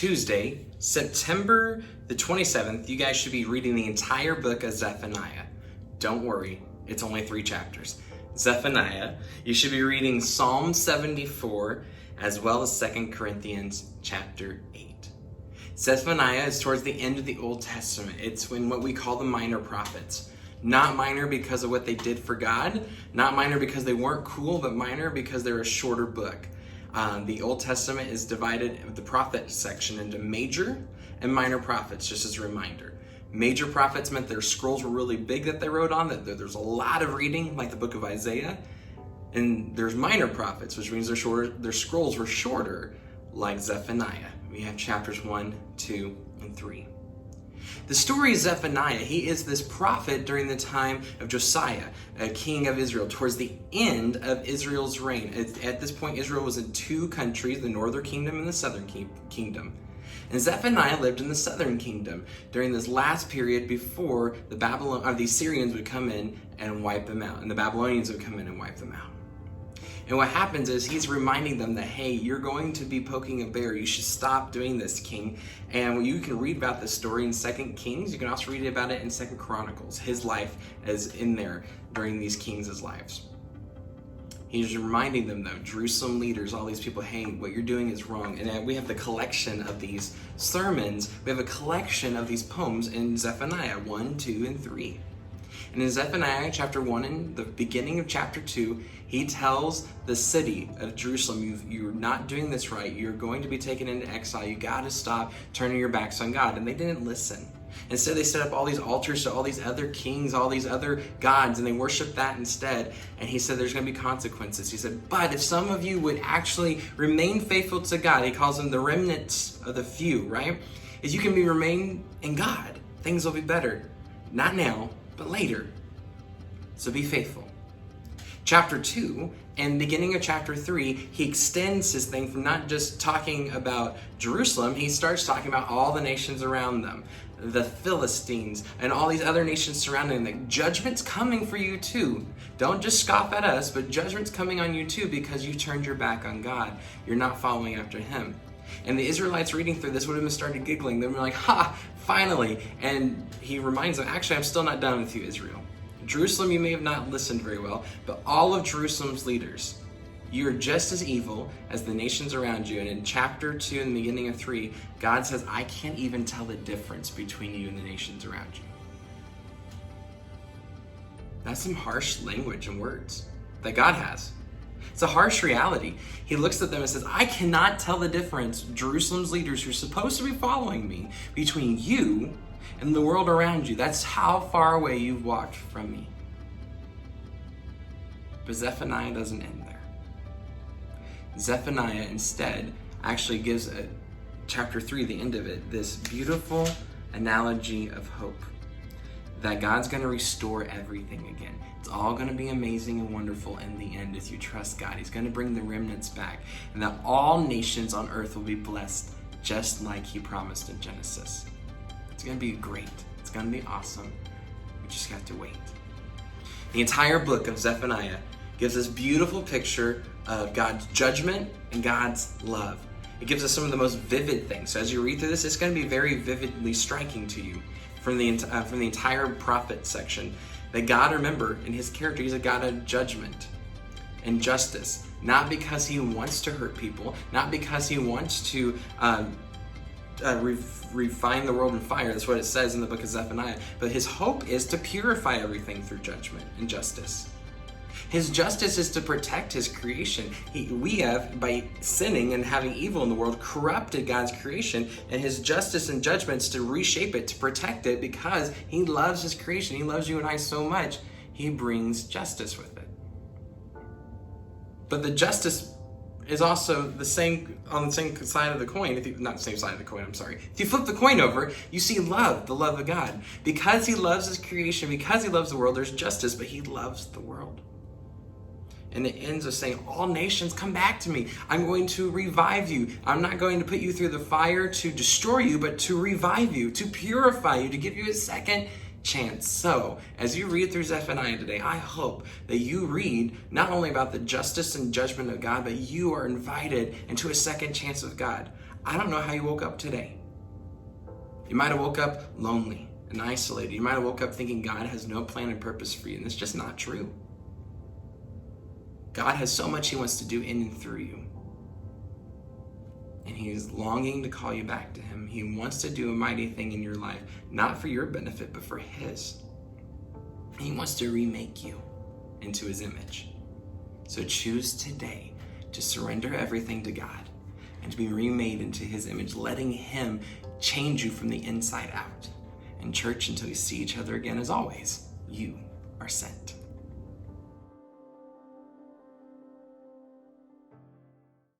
Tuesday, September the 27th, you guys should be reading the entire book of Zephaniah. Don't worry, it's only 3 chapters. Zephaniah, you should be reading Psalm 74 as well as 2 Corinthians chapter 8. Zephaniah is towards the end of the Old Testament. It's when what we call the minor prophets. Not minor because of what they did for God, not minor because they weren't cool, but minor because they're a shorter book. The Old Testament is divided, the prophet section, into major and minor prophets, just as a reminder. Major prophets meant their scrolls were really big that they wrote on, that there's a lot of reading, like the book of Isaiah. And there's minor prophets, which means their scrolls were shorter, like Zephaniah. We have chapters 1, 2, and 3. The story of Zephaniah, he is this prophet during the time of Josiah, a king of Israel, towards the end of Israel's reign. At this point, Israel was in 2 countries, the northern kingdom and the southern kingdom. And Zephaniah lived in the southern kingdom during this last period before the Syrians would come in and wipe them out, and the Babylonians would come in and wipe them out. And what happens is he's reminding them that, hey, you're going to be poking a bear. You should stop doing this, king. And you can read about this story in 2 Kings. You can also read about it in 2 Chronicles. His life is in there during these kings' lives. He's reminding them, though, Jerusalem leaders, all these people, hey, what you're doing is wrong. And we have the collection of these sermons. We have a collection of these poems in Zephaniah 1, 2, and 3. And in Zephaniah chapter 1 and the beginning of chapter 2, he tells the city of Jerusalem, you're not doing this right. You're going to be taken into exile. You got to stop turning your backs on God. And they didn't listen. Instead, they set up all these altars to all these other kings, all these other gods, and they worshiped that instead. And he said there's going to be consequences. He said, but if some of you would actually remain faithful to God, he calls them the remnants of the few, right? If you can remain in God, things will be better. Not now, but later. So be faithful. Chapter 2 and beginning of chapter 3, he extends his thing from not just talking about Jerusalem, he starts talking about all the nations around them, the Philistines and all these other nations surrounding them. Judgment's coming for you too. Don't just scoff at us, but judgment's coming on you too because you turned your back on God. You're not following after him. And the Israelites reading through this would have started giggling. They were like, ha, finally. And he reminds them, actually, I'm still not done with you, Israel. Jerusalem, you may have not listened very well, but all of Jerusalem's leaders, you are just as evil as the nations around you. And in chapter 2 and the beginning of 3, God says, I can't even tell the difference between you and the nations around you. That's some harsh language and words that God has. It's a harsh reality. He looks at them and says, I cannot tell the difference, Jerusalem's leaders who are supposed to be following me, between you and the world around you. That's how far away you've walked from me. But Zephaniah doesn't end there. Zephaniah instead actually gives chapter 3, the end of it, this beautiful analogy of hope. That God's going to restore everything again. It's all going to be amazing and wonderful in the end if you trust God. He's going to bring the remnants back. And that all nations on earth will be blessed just like he promised in Genesis. It's going to be great. It's going to be awesome. We just have to wait. The entire book of Zephaniah gives us beautiful picture of God's judgment and God's love. It gives us some of the most vivid things. So as you read through this, it's going to be very vividly striking to you from the entire prophet section that God, remember, in his character, he's a God of judgment and justice. Not because he wants to hurt people, not because he wants to refine the world in fire. That's what it says in the book of Zephaniah. But his hope is to purify everything through judgment and justice. His justice is to protect his creation. We have, by sinning and having evil in the world, corrupted God's creation, and his justice and judgments to reshape it, to protect it, because he loves his creation. He loves you and I so much, he brings justice with it. But the justice is also the same on the same side of the coin. Not the same side of the coin, I'm sorry. If you flip the coin over, you see love, the love of God. Because he loves his creation, because he loves the world, there's justice, but he loves the world. And it ends with saying, all nations, come back to me. I'm going to revive you. I'm not going to put you through the fire to destroy you, but to revive you, to purify you, to give you a second chance. So, as you read through Zephaniah today, I hope that you read not only about the justice and judgment of God, but you are invited into a second chance with God. I don't know how you woke up today. You might have woke up lonely and isolated. You might have woke up thinking God has no plan and purpose for you, and it's just not true. God has so much he wants to do in and through you. And he is longing to call you back to him. He wants to do a mighty thing in your life, not for your benefit, but for his. He wants to remake you into his image. So choose today to surrender everything to God and to be remade into his image, letting him change you from the inside out. And church, until we see each other again, as always, you are sent.